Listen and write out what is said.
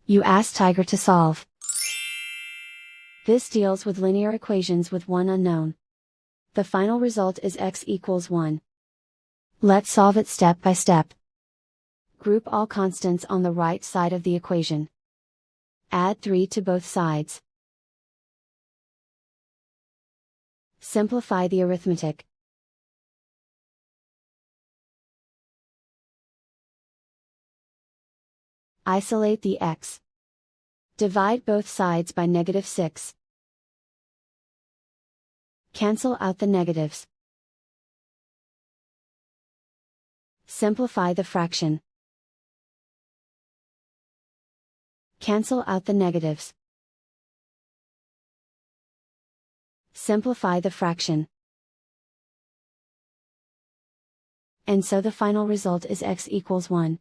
You ask Tiger to solve. This deals with linear equations with one unknown. The final result is x equals 1. Let's solve it step by step. Group all constants on the right side of the equation. Add 3 to both sides. Simplify the arithmetic. Isolate the x. Divide both sides by -6. Cancel out the negatives. Simplify the fraction. Cancel out the negatives. Simplify the fraction. And so the final result is x equals 1.